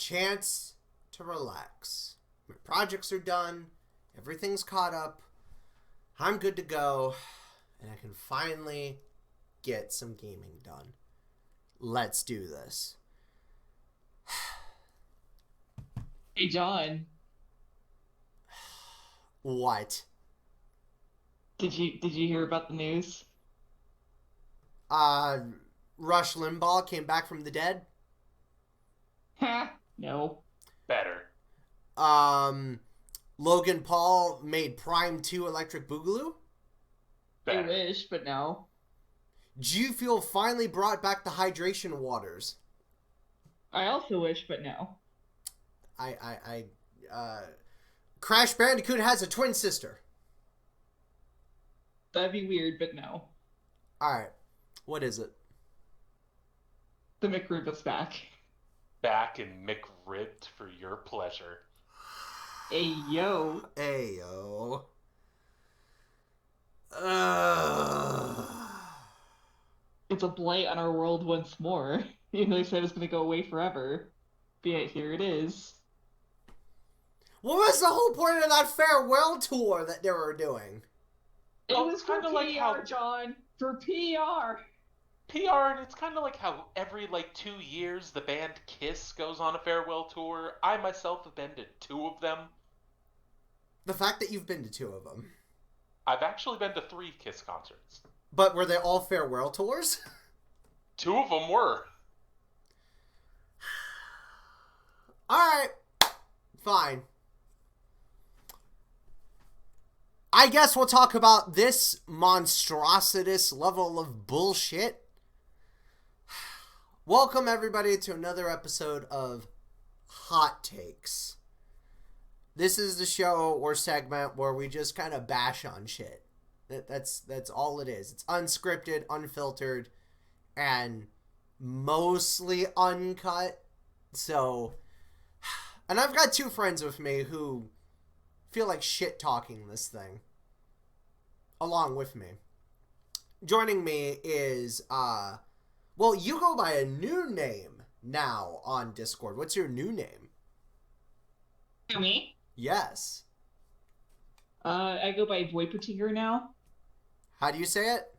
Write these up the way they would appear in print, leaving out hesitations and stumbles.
chance to relax. My projects are done. Everything's caught up. I'm good to go. And I can finally get some gaming done. Let's do this. Hey, John, What? did you hear about the news? Uh, Rush Limbaugh came back from the dead? Ha! No. Better. Logan Paul made Prime 2 Electric Boogaloo? I Better. wish, but no. G Fuel finally brought back the hydration waters. I also wish, but no. Crash Bandicoot has a twin sister. That'd be weird, but no. Alright, what is it? The McRib is back. Back and McRibbed for your pleasure. Hey, yo. Ayo. It's a blight on our world once more. Even though they said it was going to go away forever. But yet, here it is. What was the whole point of that farewell tour that they were doing? It Well, was it's for kinda PR, like how- John. For PR. PR, and it's kind of like how every 2 years the band Kiss goes on a farewell tour. I myself have been to 2 of them. The fact that you've been to 2 of them. I've actually been to 3 Kiss concerts. But were they all farewell tours? 2 of them were. Alright. Fine. I guess we'll talk about this monstrositous level of bullshit. Welcome, everybody, to another episode of Hot Takes. This is the show or segment where we just kind of bash on shit. That's all it is. It's unscripted, unfiltered, and mostly uncut. So, and I've got 2 friends with me who feel like shit talking this thing along with me. Joining me is well, you go by a new name now on Discord. What's your new name? To me? Yes. I go by Voipertinger now. How do you say it?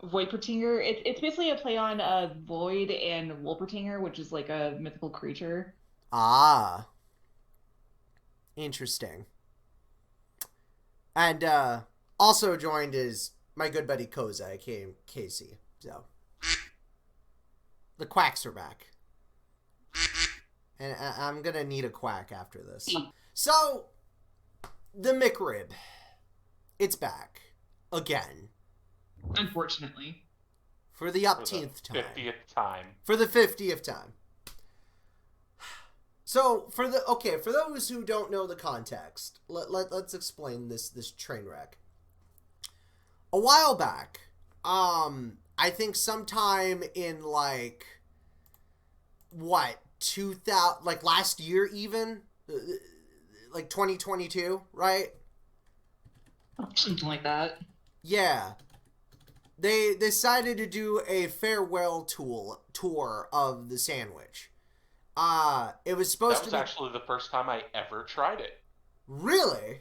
Voipertinger. It's basically a play on Void and Wolpertinger, which is like a mythical creature. Ah. Interesting. And also joined is my good buddy Koza, aka Casey. So the quacks are back. And I'm gonna need a quack after this. So, the McRib. It's back. Again. Unfortunately. For the For the upteenth time. 50th time. For the 50th time. So, for those who don't know the context, let's explain this train wreck. A while back, I think sometime in 2000, last year even, 2022, right? Something like that. Yeah. They decided to do a farewell tour of the sandwich. It was supposed That was to be... actually the first time I ever tried it. Really?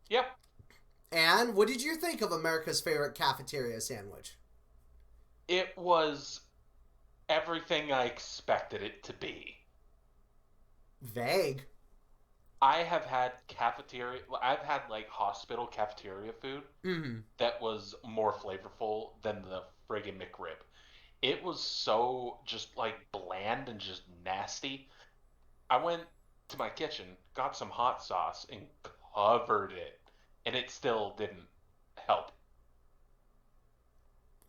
Yep. And what did you think of America's favorite cafeteria sandwich? It was everything I expected it to be. Vague. I have had hospital cafeteria food Mm-hmm. that was more flavorful than the friggin' McRib. It was so just bland and just nasty. I went to my kitchen, got some hot sauce, and covered it, and it still didn't help.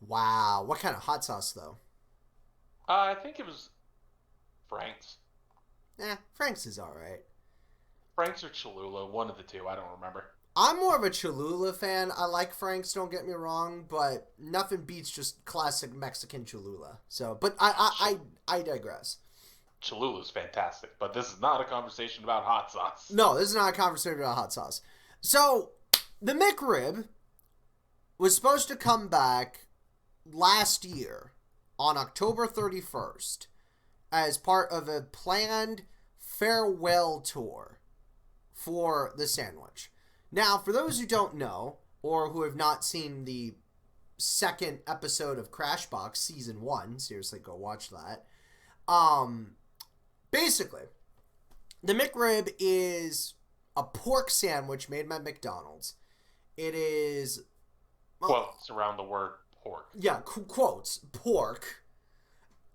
Wow. What kind of hot sauce, though? I think it was Frank's. Frank's is alright. Frank's or Cholula, one of the two, I don't remember. I'm more of a Cholula fan. I like Frank's, don't get me wrong, but nothing beats just classic Mexican Cholula. So, but I digress. Cholula's fantastic, but this is not a conversation about hot sauce. No, this is not a conversation about hot sauce. So, the McRib was supposed to come back last year on October 31st as part of a planned farewell tour for the sandwich. Now, for those who don't know, or who have not seen the second episode of Crashbox Season 1, seriously, go watch that. Basically, the McRib is a pork sandwich made by McDonald's. It is... Quotes around the word pork. Yeah, quotes, pork.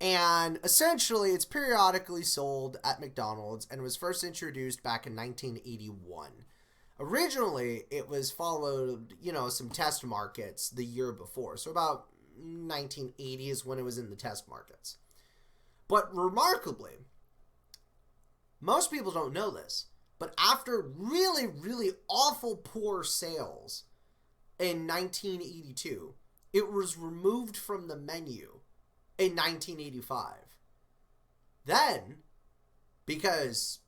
And essentially, it's periodically sold at McDonald's and was first introduced back in 1981. Originally, it was followed, some test markets the year before. So about 1980 is when it was in the test markets. But remarkably, most people don't know this, but after really, really awful poor sales in 1982, it was removed from the menu in 1985. Then, because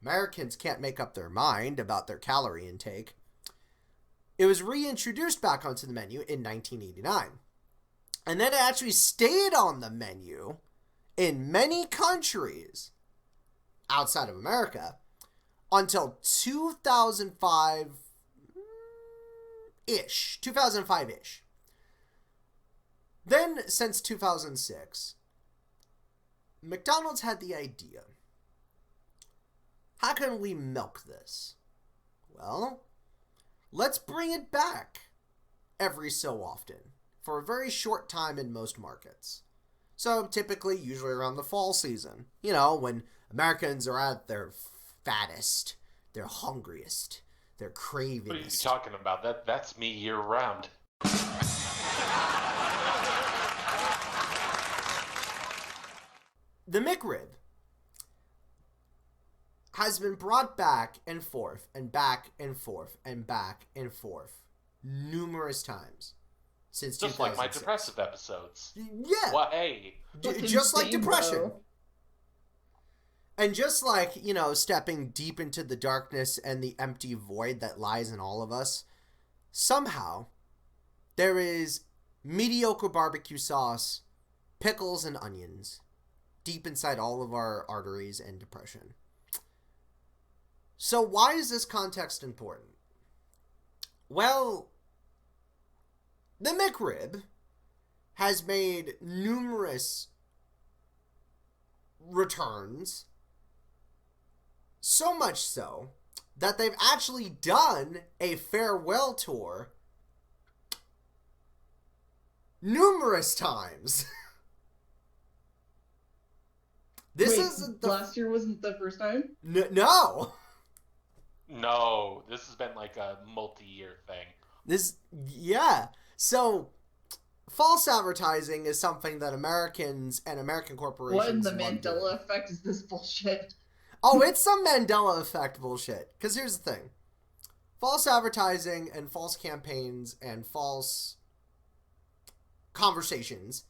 Americans can't make up their mind about their calorie intake, it was reintroduced back onto the menu in 1989. And then it actually stayed on the menu in many countries outside of America until 2005-ish. Then, since 2006, McDonald's had the idea, how can we milk this? Well, let's bring it back every so often for a very short time in most markets. So typically, usually around the fall season, when Americans are at their fattest, their hungriest, their cravingest. What are you talking about? That's me year round. The McRib has been brought back and forth and back and forth and back and forth numerous times since 2006. Just like my depressive episodes. Yeah. Well, hey. Just like depression. And just like, stepping deep into the darkness and the empty void that lies in all of us, somehow there is mediocre barbecue sauce, pickles, and onions deep inside all of our arteries and depression. So why is this context important? Well, the McRib has made numerous returns, so much so that they've actually done a farewell tour numerous times. Last year wasn't the first time? No. No, this has been like a multi-year thing. So, false advertising is something that Americans and American corporations... What in the Mandela effect is this bullshit? Oh, it's some Mandela effect bullshit. Because here's the thing. False advertising and false campaigns and false conversations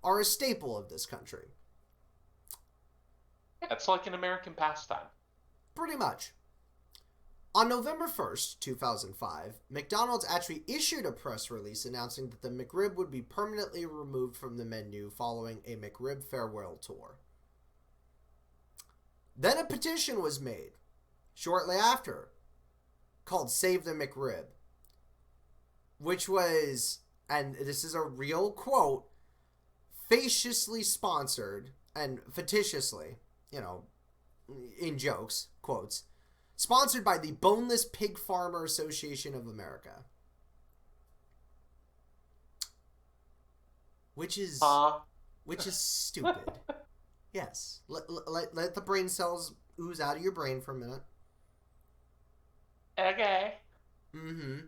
are a staple of this country. That's like an American pastime. Pretty much. On November 1st, 2005, McDonald's actually issued a press release announcing that the McRib would be permanently removed from the menu following a McRib farewell tour. Then a petition was made shortly after called Save the McRib, which was, and this is a real quote, facetiously sponsored and fictitiously, in jokes, quotes, sponsored by the Boneless Pig Farmer Association of America. Which is stupid. Yes. Let the brain cells ooze out of your brain for a minute. Okay. Mm-hmm.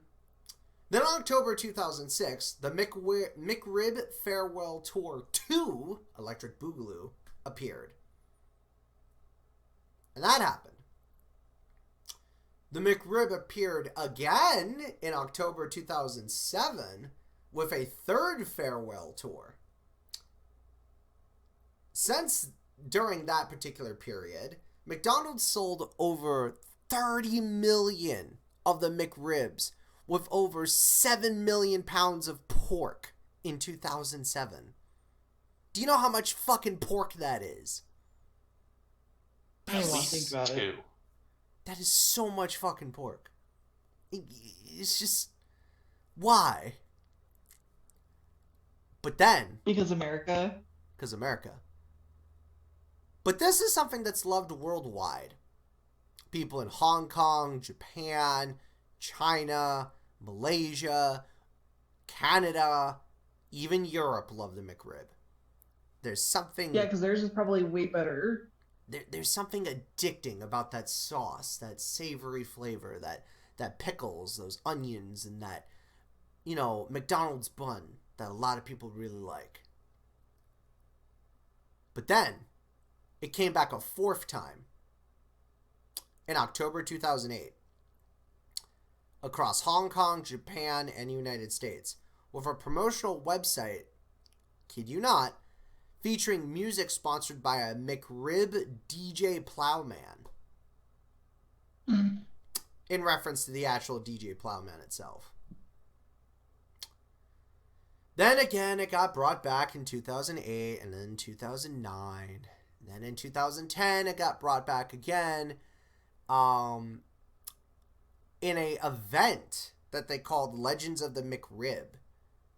Then in October 2006, the McRib Farewell Tour 2, Electric Boogaloo, appeared. And that happened. The McRib appeared again in October 2007 with a third farewell tour. Since during that particular period, McDonald's sold over 30 million of the McRibs with over 7 million pounds of pork in 2007. Do you know how much fucking pork that is? I don't At want to think least about two. it. That is so much fucking pork. It's just... Why? But then... Because America. Because America. But this is something that's loved worldwide. People in Hong Kong, Japan, China, Malaysia, Canada, even Europe love the McRib. There's something... Yeah, because theirs is probably way better. There's something addicting about that sauce, that savory flavor, that pickles, those onions, and that, McDonald's bun that a lot of people really like. But then, it came back a fourth time in October 2008 across Hong Kong, Japan, and United States with a promotional website, kid you not, featuring music sponsored by a McRib DJ Plowman in reference to the actual DJ Plowman itself. Then again, it got brought back in 2008 and then 2009. And then in 2010, it got brought back again in a event that they called Legends of the McRib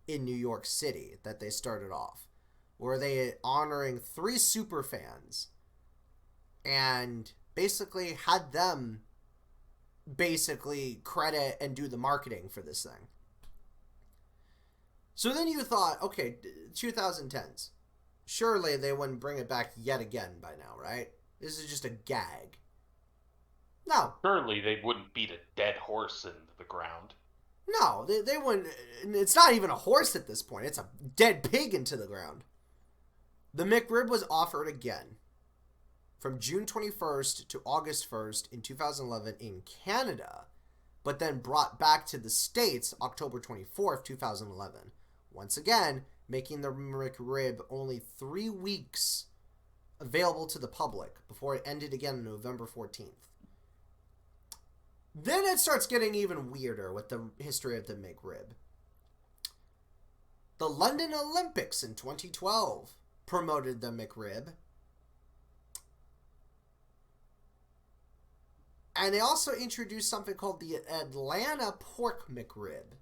in New York City that they started off, where they honoring 3 super fans and basically had them credit and do the marketing for this thing. So then you thought, okay, 2010s. Surely they wouldn't bring it back yet again by now, right? This is just a gag. No. Surely they wouldn't beat a dead horse into the ground. No, they wouldn't. It's not even a horse at this point. It's a dead pig into the ground. The McRib was offered again from June 21st to August 1st in 2011 in Canada, but then brought back to the States October 24th, 2011. Once again, making the McRib only 3 weeks available to the public before it ended again on November 14th. Then it starts getting even weirder with the history of the McRib. The London Olympics in 2012 promoted the McRib. And they also introduced something called the Atlanta Pork McRib,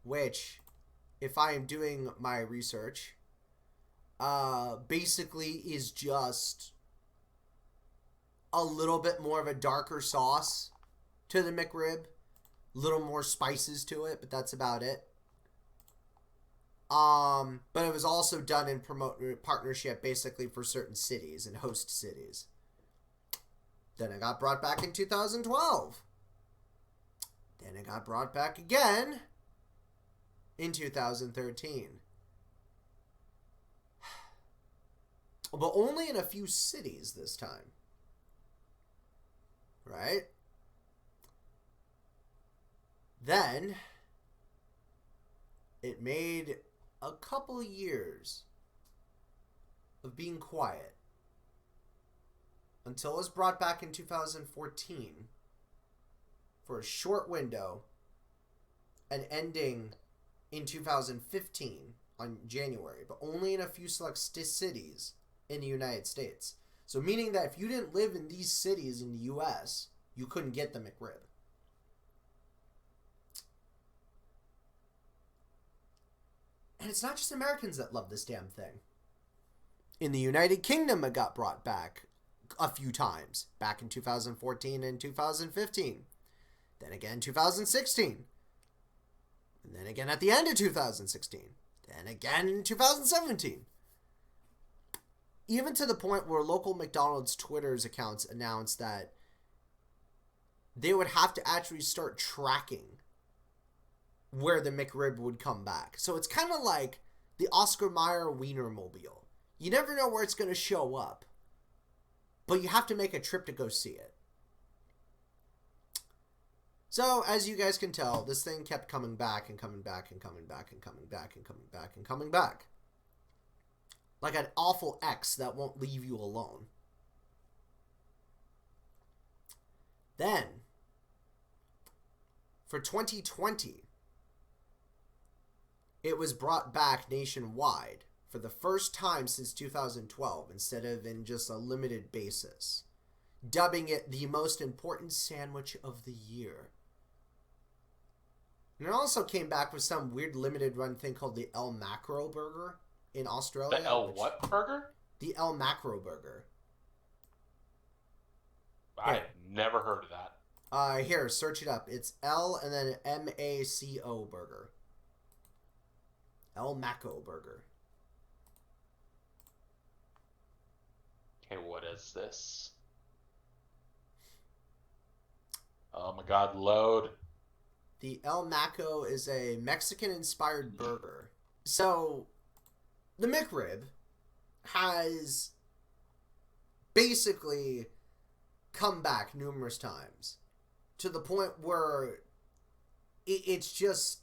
which, if I am doing my research, basically is just a little bit more of a darker sauce to the McRib. A little more spices to it, but that's about it. But it was also done in partnership basically for certain cities and host cities. Then it got brought back in 2012. Then it got brought back again in 2013. But only in a few cities this time. Right? Then it made a couple years of being quiet until it was brought back in 2014 for a short window and ending in 2015 on January, but only in a few select cities in the United States. So meaning that if you didn't live in these cities in the U.S., you couldn't get the McRib. And it's not just Americans that love this damn thing. In the United Kingdom, it got brought back a few times. Back in 2014 and 2015. Then again 2016. And then again at the end of 2016. Then again in 2017. Even to the point where local McDonald's Twitter's accounts announced that they would have to actually start tracking where the McRib would come back. So it's kind of like the Oscar Mayer Wienermobile. You never know where it's going to show up, but you have to make a trip to go see it. So, as you guys can tell, this thing kept coming back and coming back and coming back and coming back and coming back and coming back. Like an awful ex that won't leave you alone. Then, for 2020, it was brought back nationwide for the first time since 2012 instead of in just a limited basis, dubbing it the most important sandwich of the year. And it also came back with some weird limited run thing called the El Macro Burger in Australia. The El what burger? The El Macro Burger. I've never heard of that. Here, search it up. It's L and then MACO Burger. El Macro Burger. Okay, what is this? Oh my god, load. The El Maco is a Mexican-inspired burger. So, the McRib has basically come back numerous times to the point where it's just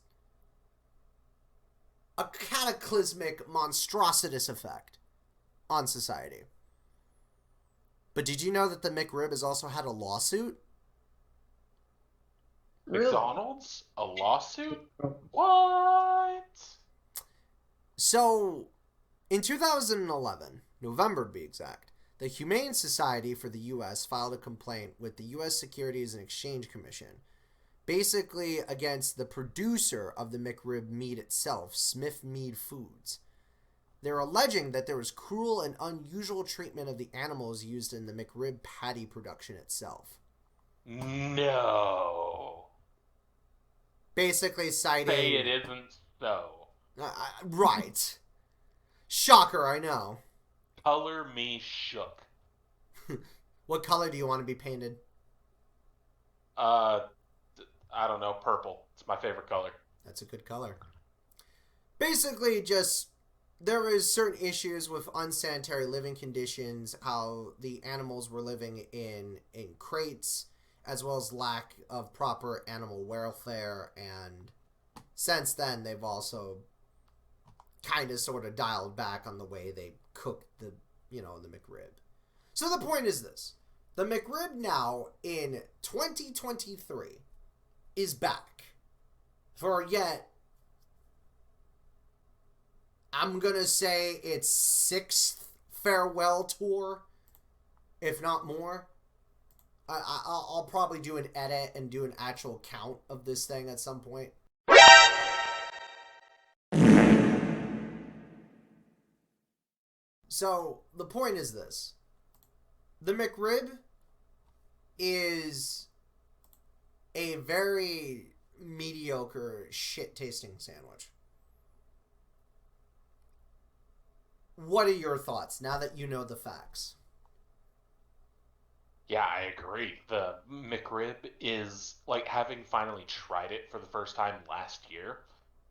a cataclysmic, monstrositous effect on society. But did you know that the McRib has also had a lawsuit? Really? McDonald's? A lawsuit? What? So, in 2011, November to be exact, the Humane Society for the U.S. filed a complaint with the U.S. Securities and Exchange Commission, basically against the producer of the McRib meat itself, Smith Mead Foods. They're alleging that there was cruel and unusual treatment of the animals used in the McRib patty production itself. No. Basically citing... Say it isn't so. Right. Shocker, I know. Color me shook. What color do you want to be painted? I don't know, purple. It's my favorite color. That's a good color. Basically, just there was certain issues with unsanitary living conditions, how the animals were living in crates, as well as lack of proper animal welfare, and since then they've also kind of sort of dialed back on the way they cook the McRib. So the point is this. The McRib now in 2023 is back for yet, I'm going to say its 6th farewell tour, if not more. I'll probably do an edit and do an actual count of this thing at some point. So, the point is this. The McRib is a very mediocre, shit-tasting sandwich. What are your thoughts now that you know the facts? Yeah, I agree. The McRib is like having finally tried it for the first time last year.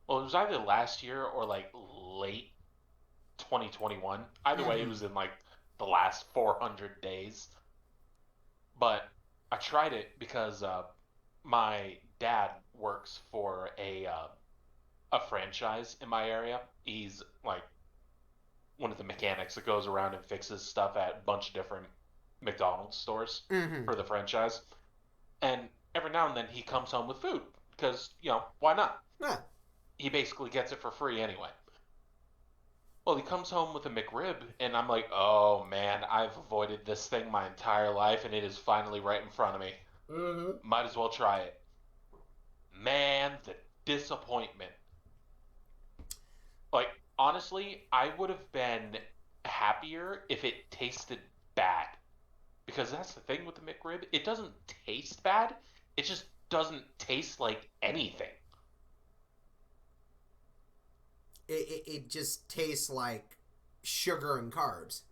Well, it was either last year or like late 2021. Either way, it was in like the last 400 days. But I tried it because my dad works for a franchise in my area. He's like one of the mechanics that goes around and fixes stuff at a bunch of different McDonald's stores for the franchise. And every now and then he comes home with food because, why not? Yeah. He basically gets it for free anyway. Well, he comes home with a McRib, and I'm like, oh man, I've avoided this thing my entire life, and it is finally right in front of me. Might as well try it. Man, the disappointment. Like, honestly, I would have been happier if it tasted bad. Because that's the thing with the McRib. It doesn't taste bad. It just doesn't taste like anything. It just tastes like sugar and carbs.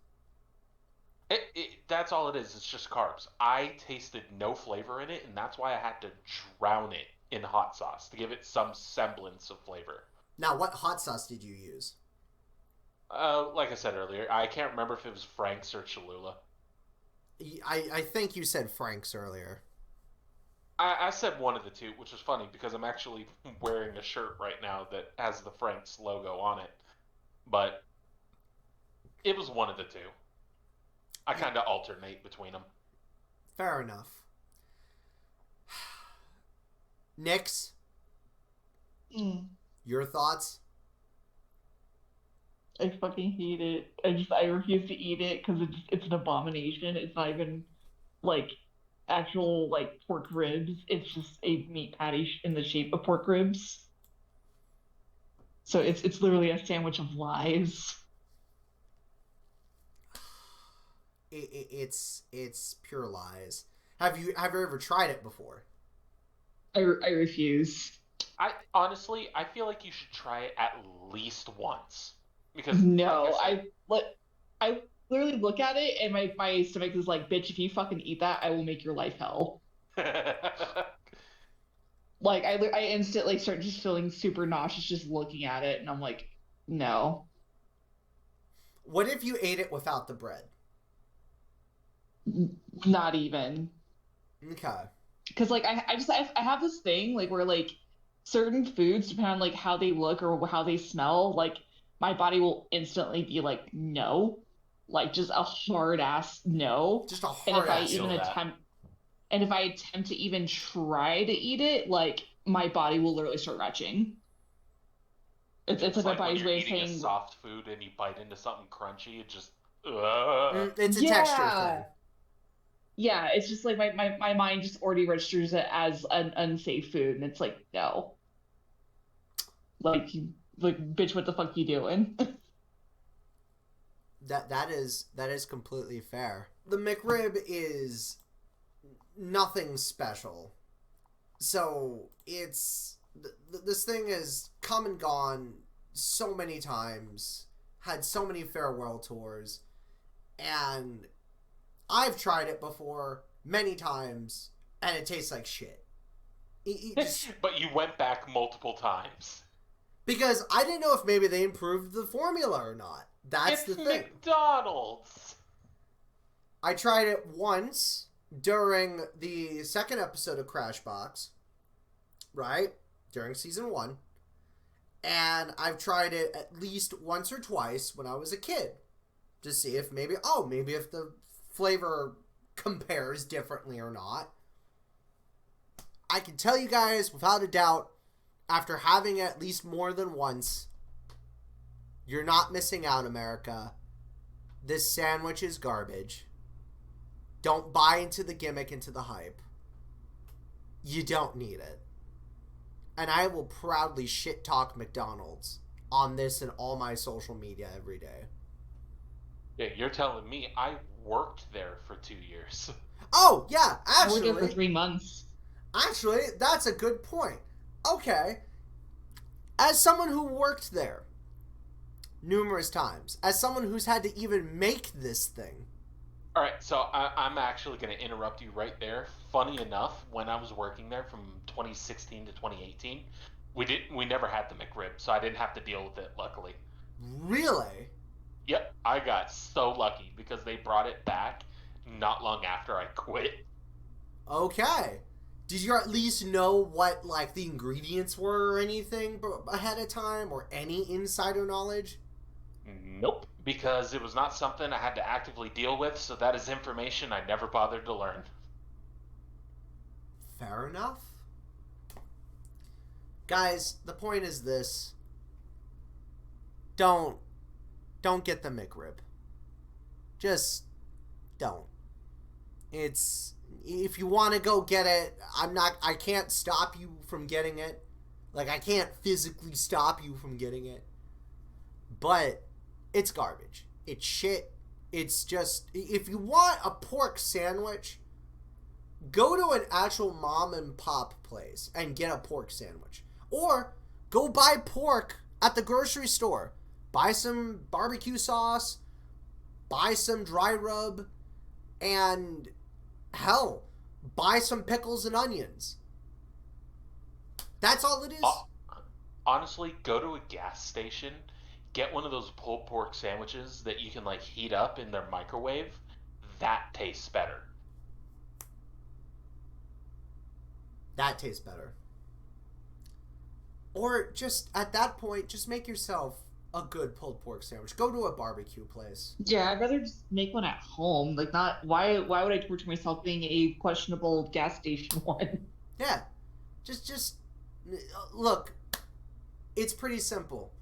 That's all it is. It's just carbs. I tasted no flavor in it, and that's why I had to drown it in hot sauce to give it some semblance of flavor. Now, what hot sauce did you use? Like I said earlier, I can't remember if it was Frank's or Cholula. I think you said Frank's earlier. I said one of the two, which was funny because I'm actually wearing a shirt right now that has the Frank's logo on it. But it was one of the two. I kind of alternate between them. Fair enough. Nix, your thoughts? I fucking hate it. I refuse to eat it because it's an abomination. It's not even like actual like pork ribs. It's just a meat patty in the shape of pork ribs. So it's literally a sandwich of lies. It's pure lies. Have you ever tried it before? I refuse. I honestly, I feel like you should try it at least once because, like I No, said, I literally look at it and my stomach is like, bitch, if you fucking eat that, I will make your life hell. Like I instantly start just feeling super nauseous just looking at it, and I'm like, no, What if you ate it without the bread? not even. Okay. Because like I have this thing like where like certain foods, depending on like how they look or how they smell, like my body will instantly be like no, like just a hard ass no. Just a And hard if I ass Feel even no. that. attempt and if I attempt to even try to eat it, like my body will literally start retching. It's It's like my like when body's you're way of eating a saying, soft food and you bite into something crunchy, it just It's a texture yeah, thing. yeah. It's just like my mind just already registers it as an unsafe food, and it's like no, like like bitch, what the fuck you doing? That is completely fair. The McRib is nothing special. So this thing has come and gone so many times, had so many farewell tours, and I've tried it before many times, and it tastes like shit. It just but you went back multiple times. because I didn't know if maybe they improved the formula or not. That's the It's thing. McDonald's. I tried it once during the second episode of Crashbox, right? During season 1. And I've tried it at least once or twice when I was a kid to see if maybe if the flavor compares differently or not. I can tell you guys without a doubt, after having it at least more than once, you're not missing out, America. This sandwich is garbage. Don't buy into the gimmick, into the hype. You don't need it. And I will proudly shit talk McDonald's on this and all my social media every day. Yeah, you're telling me I worked there for 2 years. Oh, yeah, I worked there for actually, 3 months. that's a good point. Okay, as someone who worked there numerous times, as someone who's had to even make this thing. All right, so I'm actually going to interrupt you right there. Funny enough, when I was working there from 2016 to 2018, we never had the McRib, so I didn't have to deal with it. Luckily, Really? yep, I got so lucky because they brought it back not long after I quit. Okay. Did you at least know what like the ingredients were or anything ahead of time, or any insider knowledge? Nope, because it was not something I had to actively deal with, so that is information I never bothered to learn. Fair enough. Guys, the point is this. Don't get the McRib. Just don't. It's if you want to go get it, I can't stop you from getting it. Like I can't physically stop you from getting it. But it's garbage. It's shit. It's just if you want a pork sandwich, go to an actual mom and pop place and get a pork sandwich. Or go buy pork at the grocery store. Buy some barbecue sauce, buy some dry rub, and hell, buy some pickles and onions. That's all it is. Honestly, go to a gas station, get one of those pulled pork sandwiches that you can like heat up in their microwave. That tastes better. That tastes better. Or just at that point, just make yourself a good pulled pork sandwich. Go to a barbecue place. Yeah, I'd rather just make one at home. Like, not why would I torture myself being a questionable gas station one? Yeah. Just look, it's pretty simple.